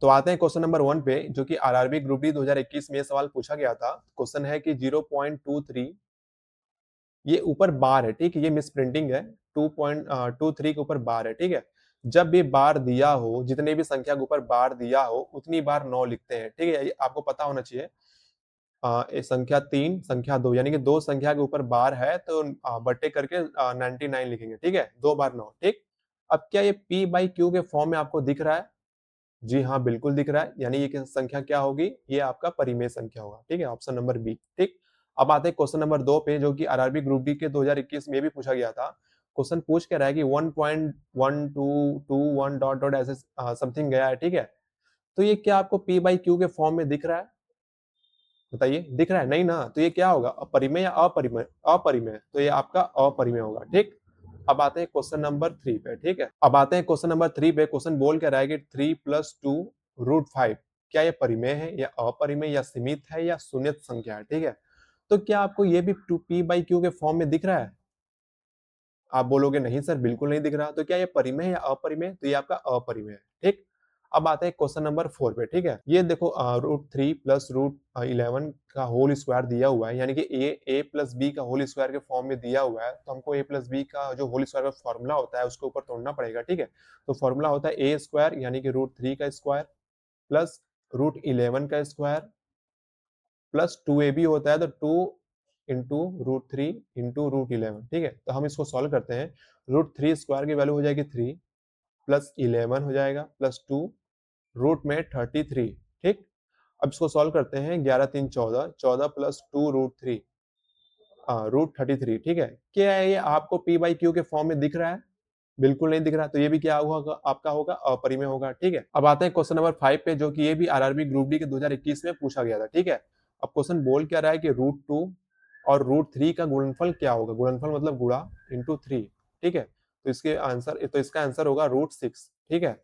तो आते हैं क्वेश्चन नंबर 1 पे, जो कि आरआरबी ग्रुप डी 2021 में ये सवाल पूछा गया था। क्वेश्चन है कि 0.23, ये ऊपर बार है, ठीक है, ये मिस प्रिंटिंग है। 2.23 के ऊपर बार है, ठीक है। जब भी बार दिया हो, जितने भी संख्या के ऊपर बार दिया हो उतनी बार 9 लिखते हैं, ठीक है। ये आपको पता होना चाहिए। ये संख्या 3, संख्या 2, यानी कि दो संख्या के ऊपर बार है तो बट्टे करके 99 लिखेंगे, ठीक है। 2 बार 9, ठीक। अब क्या ये पी बाई क्यू के फॉर्म में आपको दिख रहा है? जी हाँ, बिल्कुल दिख रहा है। यानी ये संख्या क्या होगी? ये आपका परिमेय संख्या होगा, ठीक है। ऑप्शन नंबर बी, ठीक। अब आते हैं क्वेश्चन नंबर 2 पे, जो कि आरआरबी ग्रुप डी के 2021 में भी पूछा गया था। क्वेश्चन पूछ के रहा है कि 1.1221 डॉट डॉट ऐसे समथिंग गया है, ठीक है। तो ये क्या आपको पी बाई क्यू के फॉर्म में दिख रहा है? बताइए, दिख रहा है? नहीं ना, तो ये क्या होगा? अपरिमेय या अपरिमेय? अपरिमेय, तो ये आपका अपरिमेय होगा, ठीक। अब आते हैं क्वेश्चन नंबर 3 पे, ठीक है। अब आते हैं क्वेश्चन नंबर 3 पे। क्वेश्चन बोल के रहा है कि 3 प्लस 2 रूट 5, क्या ये परिमेय है या अपरिमेय या सीमित है या शून्य संख्या है, ठीक है। तो क्या आपको ये भी 2 पी बाई क्यू के फॉर्म में दिख रहा है? आप बोलोगे नहीं सर, बिल्कुल नहीं दिख रहा। तो क्या ये परिमेय है या अपरिमेय? तो ये आपका अपरिमेय है, ठीक। अब आते हैं क्वेश्चन नंबर 4 पे, ठीक है। ये देखो रूट 3 प्लस रूट 11 का होल स्क्वायर दिया हुआ है, यानी कि ए प्लस बी का होल स्क्वायर के फॉर्म में दिया हुआ है। तो हमको ए प्लस बी का जो होल स्क्वायर का फॉर्मूला होता है उसके ऊपर तोड़ना पड़ेगा, ठीक है। तो फॉर्मूला होता है ए स्क्वायर यानी कि रूट 3 का स्क्वायर प्लस रूट 11 का स्क्वायर प्लस 2ab होता है, तो 2 इंटू रूट 3 इंटू रूट 11, ठीक है। तो हम इसको सॉल्व करते हैं। रूट 3 स्क्वायर की वैल्यू हो जाएगी 3 प्लस 11 हो जाएगा प्लस 2 रूट में 33, ठीक। अब इसको सॉल्व करते हैं। 11 3 14, 14 प्लस 2 रूट 3 रूट 33, ठीक है। क्या है ये आपको पी बाई क्यू के फॉर्म में दिख रहा है? बिल्कुल नहीं दिख रहा। तो ये भी क्या होगा? आपका होगा अपरिमेय होगा, ठीक है। अब आते हैं क्वेश्चन नंबर 5 पे, जो कि ये भी आरआरबी ग्रुप डी के 2021 में पूछा गया था, ठीक है। अब क्वेश्चन बोल क्या रहा है कि रूट 2 और रूट 3 का गुणनफल क्या होगा? गुणनफल मतलब गुणा इंटू 3, ठीक है। तो इसका आंसर होगा रूट 6, ठीक है।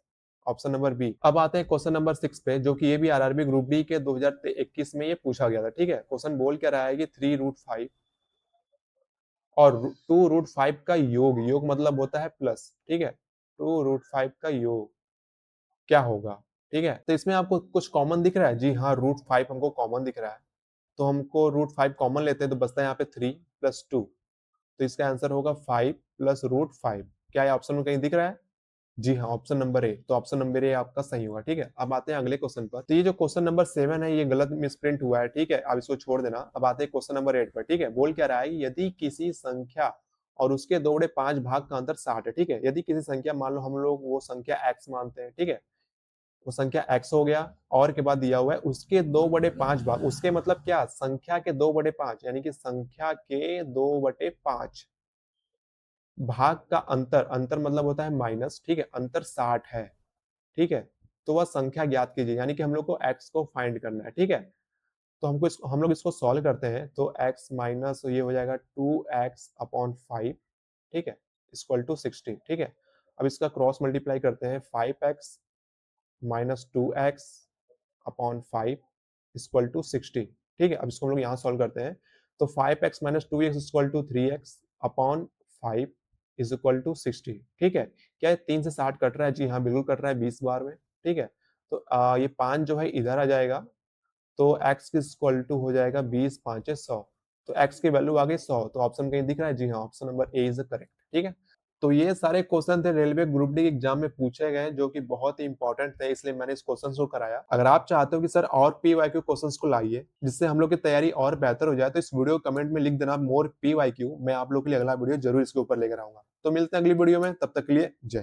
Option number B. अब आते हैं क्वेश्चन नंबर 6 पे, जो कि ये भी आरआरबी ग्रुप डी के 2021 में ये पूछा गया था, ठीक है। क्वेश्चन बोल क्या रहा है कि 3 रूट 5 और 2 रूट 5 का योग, योग मतलब होता है प्लस, ठीक है। 2 रूट 5 का योग क्या होगा, ठीक है। तो इसमें आपको कुछ कॉमन दिख रहा है? जी हाँ, रूट 5 हमको कॉमन दिख रहा है। तो हमको रूट 5 कॉमन लेते हैं तो बचता है यहाँ पे 3 प्लस 2। तो इसका आंसर होगा 5 प्लस रूट 5। क्या ये ऑप्शन में कहीं दिख रहा है? जी हाँ, ऑप्शन नंबर ए। तो ऑप्शन नंबर ए आपका सही होगा, ठीक है। अब आते हैं अगले क्वेश्चन पर। तो ये जो क्वेश्चन नंबर 7 है ये गलत मिसप्रिंट हुआ है, ठीक है। अब इसको छोड़ देना। अब आते हैं क्वेश्चन नंबर 8 पर, ठीक है। बोल क्या रहा है? यदि किसी संख्या और उसके 2 बटे 5 भाग का अंतर 60 है, ठीक है। यदि किसी संख्या, मान लो हम लोग वो संख्या x मानते हैं, ठीक है। वो संख्या x हो गया और के बाद दिया हुआ है उसके 2 बटे 5 भाग, उसके मतलब क्या? संख्या के 2 बटे 5, यानी कि संख्या के 2 बटे 5 भाग का अंतर, अंतर मतलब होता है माइनस, ठीक है। अंतर 60 है, ठीक है। तो वह संख्या ज्ञात कीजिए, यानी कि हम लोग को x को फाइंड करना है, ठीक है। तो हम लोग इसको सॉल्व करते हैं। तो x माइनस ये हो जाएगा 2x अपॉन 5, ठीक है, इक्वल टू 60, ठीक है। अब इसका क्रॉस मल्टीप्लाई करते हैं। 5x minus 2x upon 5 equal to 60, ठीक है। अब इसको हम लोग यहाँ सॉल्व करते हैं। तो 5x minus 2x equal to 3x upon 5 is equal to 60, ठीक है। क्या ये 3 से 60 कट रहा है? जी हाँ, बिल्कुल कट रहा है 20 बार में, ठीक है। तो ये 5 जो है इधर आ जाएगा, तो x की इक्वल टू हो जाएगा 20 5 100। तो x की वैल्यू आ गई 100। तो ऑप्शन कहीं दिख रहा है? जी हाँ, option number A is correct, ठीक है। तो ये सारे क्वेश्चन थे रेलवे ग्रुप डी एग्जाम में पूछे गए, जो कि बहुत ही इंपॉर्टेंट थे, इसलिए मैंने इस क्वेश्चन को कराया। अगर आप चाहते हो कि सर और पीवाईक्यू क्वेश्चंस को लाइए जिससे हम लोग की तैयारी और बेहतर हो जाए, तो इस वीडियो कमेंट में लिख देना मोर पीवाईक्यू। मैं आप लोग के लिए अगला वीडियो जरूर इसके ऊपर लेकर आऊंगा। तो मिलते हैं अगली वीडियो में, तब तक के लिए जय।